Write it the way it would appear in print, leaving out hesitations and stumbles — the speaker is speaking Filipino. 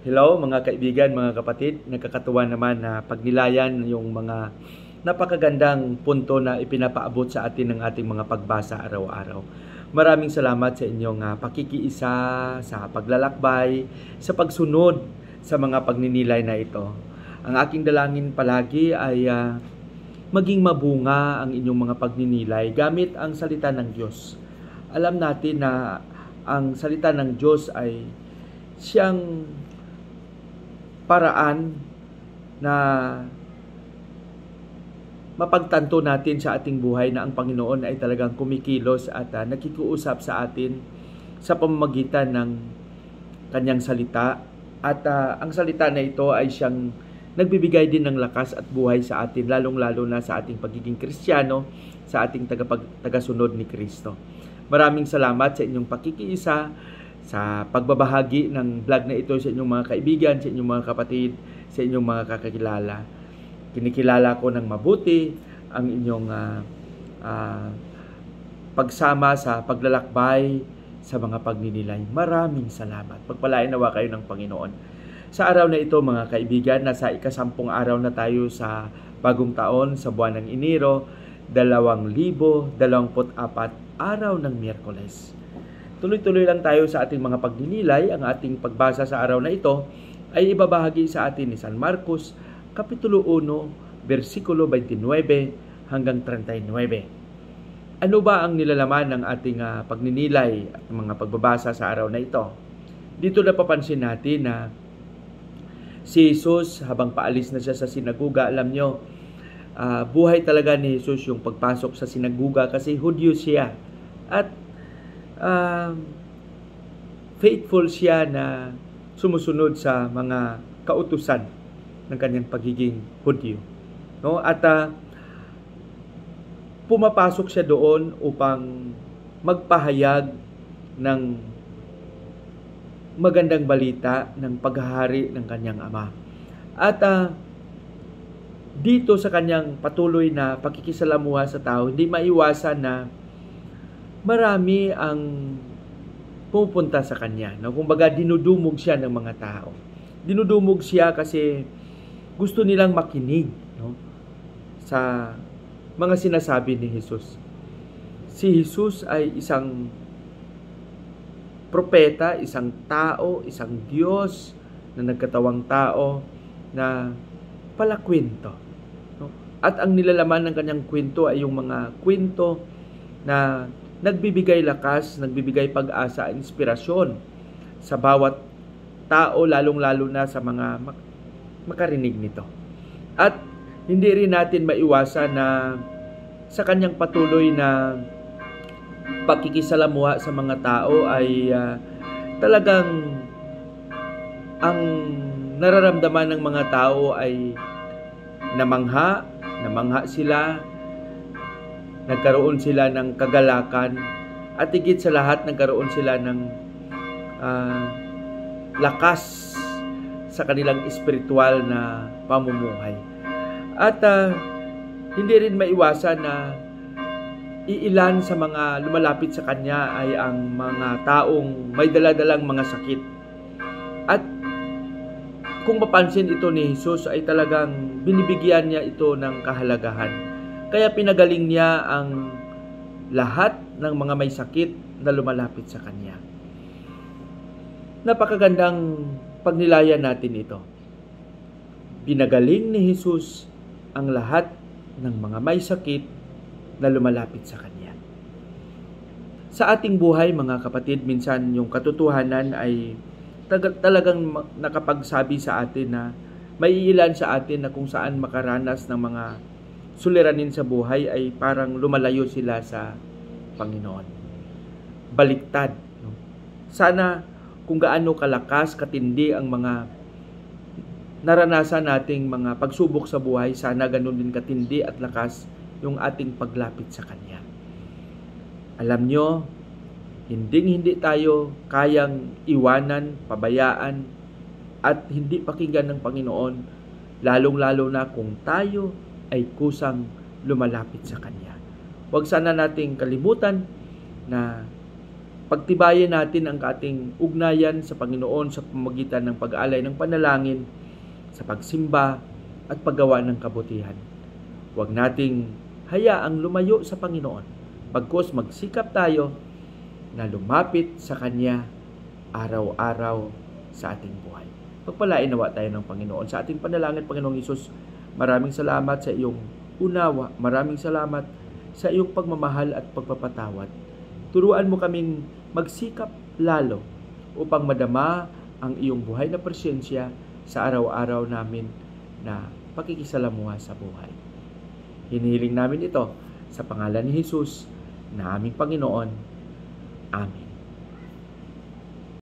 Hello mga kaibigan, mga kapatid. Nakakatuwa naman na pagnilayan yung mga napakagandang punto na ipinapaabot sa atin ng ating mga pagbasa araw-araw. Maraming salamat sa inyong pakikiisa, sa paglalakbay, sa pagsunod sa mga pagninilay na ito. Ang aking dalangin palagi ay maging mabunga ang inyong mga pagninilay gamit ang salita ng Diyos. Alam natin na ang salita ng Diyos ay siyang paraan na mapagtanto natin sa ating buhay na ang Panginoon ay talagang kumikilos at nakikiusap sa atin sa pamamagitan ng kanyang salita. At ang salita na ito ay siyang nagbibigay din ng lakas at buhay sa atin, lalong-lalo na sa ating pagiging Kristiyano, sa ating tagasunod ni Kristo. Maraming salamat sa inyong pakikiisa, sa pagbabahagi ng vlog na ito sa inyong mga kaibigan, sa inyong mga kapatid, sa inyong mga kakakilala. Kinikilala ko ng mabuti ang inyong pagsama sa paglalakbay sa mga pagninilay. Maraming salamat. Pagpalain nawa kayo ng Panginoon. Sa araw na ito mga kaibigan, nasa ika-10 araw na tayo sa bagong taon, sa buwan ng Enero, 2024, araw ng Miyerkules. Tuloy-tuloy lang tayo sa ating mga pagninilay. Ang ating pagbasa sa araw na ito ay ibabahagi sa atin ni San Marcos, Kapitulo 1, versikulo 29 hanggang 39. Ano ba ang nilalaman ng ating pagninilay at mga pagbabasa sa araw na ito? Dito napapansin natin na si Jesus, habang paalis na siya sa sinaguga, alam nyo, buhay talaga ni Jesus yung pagpasok sa sinaguga kasi Hudyo siya. At faithful siya na sumusunod sa mga kautusan ng kanyang pagiging Hudyo. No? At pumapasok siya doon upang magpahayag ng magandang balita ng paghahari ng kanyang ama. At dito sa kanyang patuloy na pakikisalamuha sa tao, hindi maiwasan na marami ang pupunta sa kanya. No? Kumbaga, dinudumog siya ng mga tao. Dinudumog siya kasi gusto nilang makinig, no? Sa mga sinasabi ni Jesus. Si Jesus ay isang propeta, isang tao, isang Diyos na nagkatawang tao na palakwento. No? At ang nilalaman ng kanyang kwento ay yung mga kwento na nagbibigay lakas, nagbibigay pag-asa, inspirasyon sa bawat tao, lalong-lalo na sa mga makarinig nito. At hindi rin natin maiwasan na sa kanyang patuloy na pakikisalamuha sa mga tao ay talagang ang nararamdaman ng mga tao ay namangha sila, nagkaroon sila ng kagalakan, at higit sa lahat nagkaroon sila ng lakas sa kanilang espiritual na pamumuhay. At hindi rin maiwasan na iilan sa mga lumalapit sa kanya ay ang mga taong may daladalang mga sakit. At kung mapansin ito ni Jesus ay talagang binibigyan niya ito ng kahalagahan. Kaya pinagaling niya ang lahat ng mga may sakit na lumalapit sa kanya. Napakagandang pagnilayan natin ito. Pinagaling ni Jesus ang lahat ng mga may sakit na lumalapit sa kanya. Sa ating buhay, mga kapatid, minsan yung katotohanan ay talagang nakapagsabi sa atin na may ilan sa atin na kung saan makaranas ng mga suliranin sa buhay ay parang lumalayo sila sa Panginoon. Baliktad. No? Sana kung gaano kalakas, katindi ang mga naranasan nating mga pagsubok sa buhay, sana ganun din katindi at lakas yung ating paglapit sa Kanya. Alam nyo, hindi tayo kayang iwanan, pabayaan, at hindi pakinggan ng Panginoon, lalong-lalo na kung tayo ay kusang lumalapit sa Kanya. Huwag sana nating kalimutan na pagtibayan natin ang ating ugnayan sa Panginoon sa pamamagitan ng pag-alay ng panalangin, sa pagsimba at paggawa ng kabutihan. Huwag nating hayaang lumayo sa Panginoon, bagkus magsikap tayo na lumapit sa Kanya araw-araw sa ating buhay. Pagpalain nawa tayo ng Panginoon sa ating panalangin. Panginoong Hesus, maraming salamat sa iyong unawa, maraming salamat sa iyong pagmamahal at pagpapatawad. Turuan mo kaming magsikap lalo upang madama ang iyong buhay na presensya sa araw-araw namin na pakikisalamuha sa buhay. Hinihiling namin ito sa pangalan ni Jesus na aming Panginoon. Amen.